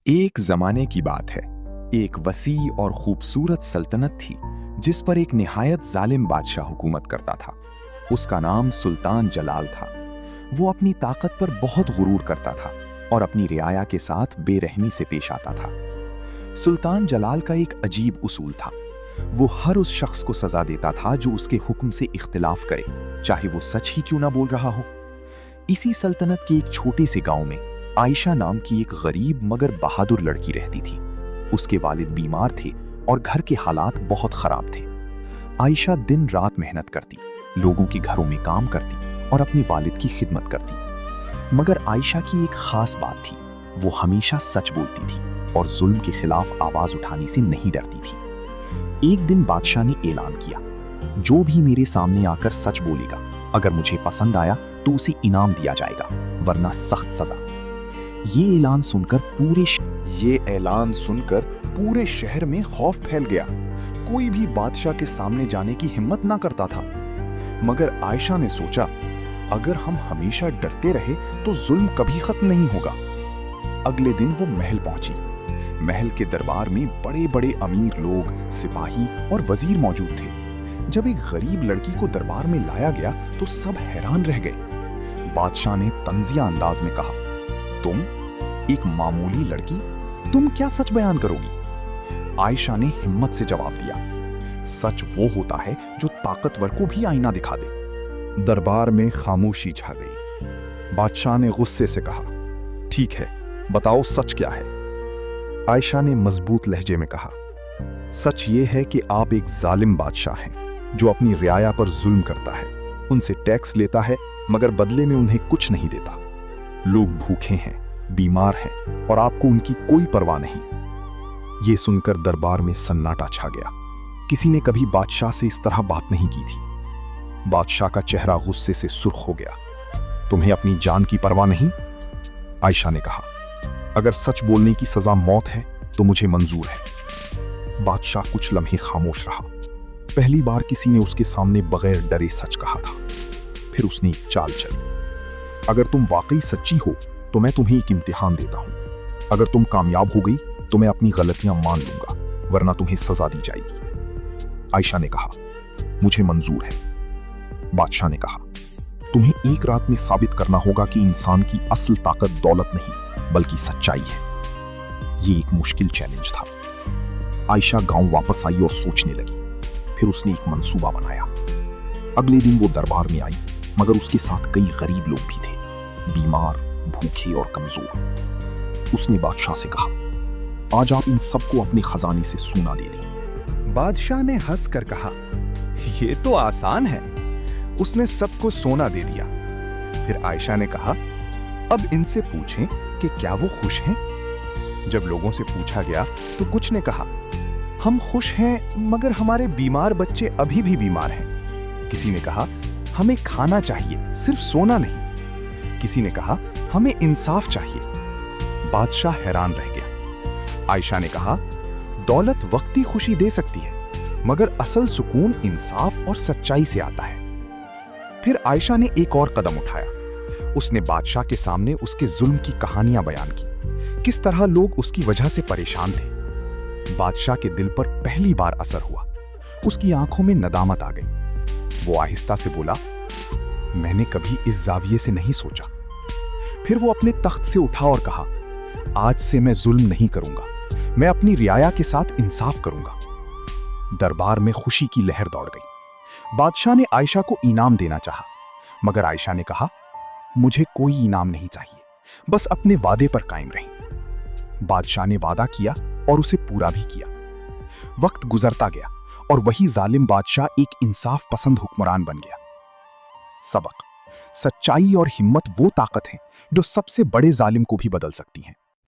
एक जमाने की बात है। एक वसी और खूबसूरत सल्तनत थी जिस पर एक निहायत जालिम बादशाह हुकूमत करता था। उसका नाम सुल्तान जलाल था। वो अपनी ताकत पर बहुत गुरूर करता था और अपनी रियाया के साथ बेरहमी से पेश आता था। सुल्तान जलाल का एक अजीब उसूल था। वो हर उस शख्स को सजा देता था जो उसके हुक्म से इख्तिलाफ करे, चाहे वो सच ही क्यों ना बोल रहा हो। इसी सल्तनत के एक छोटे से गांव में आयशा नाम की एक गरीब मगर बहादुर लड़की रहती थी। उसके वालिद बीमार थे और घर के हालात बहुत खराब थे। आयशा दिन रात मेहनत करती, लोगों के घरों में काम करती और अपने वालिद की खिदमत करती। मगर आयशा की एक खास बात थी, वो हमेशा सच बोलती थी और जुल्म के खिलाफ आवाज उठाने से नहीं डरती थी। एक दिन बादशाह ने ऐलान किया, जो भी मेरे सामने आकर सच बोलेगा, अगर मुझे पसंद आया तो उसे इनाम दिया जाएगा, वरना सख्त सजा। ये ऐलान सुनकर पूरे शहर में खौफ फैल गया। कोई भी बादशाह के सामने जाने की हिम्मत ना करता था। मगर आयशा ने सोचा, अगर हम हमेशा डरते रहे तो जुल्म कभी खत्म नहीं होगा। अगले दिन वो महल पहुंची। महल के दरबार में बड़े बड़े अमीर लोग, सिपाही और वजीर मौजूद थे। जब एक गरीब लड़की को दरबार में लाया गया तो सब हैरान रह गए। बादशाह ने तंजिया अंदाज में कहा, तुम एक मामूली लड़की, तुम क्या सच बयान करोगी? आयशा ने हिम्मत से जवाब दिया, सच वो होता है जो ताकतवर को भी आईना दिखा दे। दरबार में खामोशी छा गई। बादशाह ने गुस्से से कहा, ठीक है, बताओ सच क्या है? आयशा ने मजबूत लहजे में कहा, सच ये है कि आप एक जालिम बादशाह हैं जो अपनी रियाया पर जुल्म करता है, उनसे टैक्स लेता है मगर बदले में उन्हें कुछ नहीं देता। लोग भूखे हैं, बीमार हैं और आपको उनकी कोई परवाह नहीं। ये सुनकर दरबार में सन्नाटा छा गया। किसी ने कभी बादशाह से इस तरह बात नहीं की थी। बादशाह का चेहरा गुस्से से सुर्ख हो गया। तुम्हें अपनी जान की परवाह नहीं? आयशा ने कहा, अगर सच बोलने की सजा मौत है तो मुझे मंजूर है। बादशाह कुछ लम्हे खामोश रहा। पहली बार किसी ने उसके सामने बगैर डरे सच कहा था। फिर उसने एक चाल चली, अगर तुम वाकई सच्ची हो तो मैं तुम्हें एक इम्तिहान देता हूं। अगर तुम कामयाब हो गई तो मैं अपनी गलतियां मान लूंगा, वरना तुम्हें सजा दी जाएगी। आयशा ने कहा, मुझे मंजूर है। बादशाह ने कहा, तुम्हें एक रात में साबित करना होगा कि इंसान की असल ताकत दौलत नहीं बल्कि सच्चाई है। ये एक मुश्किल चैलेंज था। आयशा गांव वापस आई और सोचने लगी। फिर उसने एक मंसूबा बनाया। अगले दिन वो दरबार में आई, मगर उसके साथ कई गरीब लोग भी थे, बीमार, भूखे और कमजोर। उसने बादशाह से कहा, आज आप इन सबको अपने खजाने से सोना दे दें। बादशाह ने हंस कर कहा, ये तो आसान है। उसने सबको सोना दे दिया। फिर आयशा ने कहा, अब इनसे पूछें कि क्या वो खुश हैं? जब लोगों से पूछा गया तो कुछ ने कहा, हम खुश हैं मगर हमारे बीमार बच्चे अभी भी बीमार हैं। किसी ने कहा, हमें खाना चाहिए, सिर्फ सोना नहीं। किसी ने कहा, हमें इंसाफ चाहिए। बादशाह हैरान रह गया। आयशा ने कहा, दौलत वक्ती खुशी दे सकती है, मगर असल सुकून इंसाफ और सच्चाई से आता है। फिर आयशा ने एक और कदम उठाया। उसने बादशाह के सामने उसके जुल्म की कहानियां बयान की, किस तरह लोग उसकी वजह से परेशान थे। बादशाह के दिल पर पहली बार असर हुआ। उसकी आंखों में नदामत आ गई। वो आहिस्ता से बोला, मैंने कभी इस जाविये से नहीं सोचा। फिर वो अपने तख्त से उठा और कहा, आज से मैं जुल्म नहीं करूंगा, मैं अपनी रियाया के साथ इंसाफ करूंगा। दरबार में खुशी की लहर दौड़ गई। बादशाह ने आयशा को इनाम देना चाहा, मगर आयशा ने कहा, मुझे कोई इनाम नहीं चाहिए, बस अपने वादे पर कायम रहें। बादशाह ने वादा किया और उसे पूरा भी किया। वक्त गुजरता गया और वही जालिम बादशाह एक इंसाफ पसंद हुक्मरान बन गया। सबक, सच्चाई और हिम्मत वो ताकत है जो सबसे बड़े जालिम को भी बदल सकती हैं।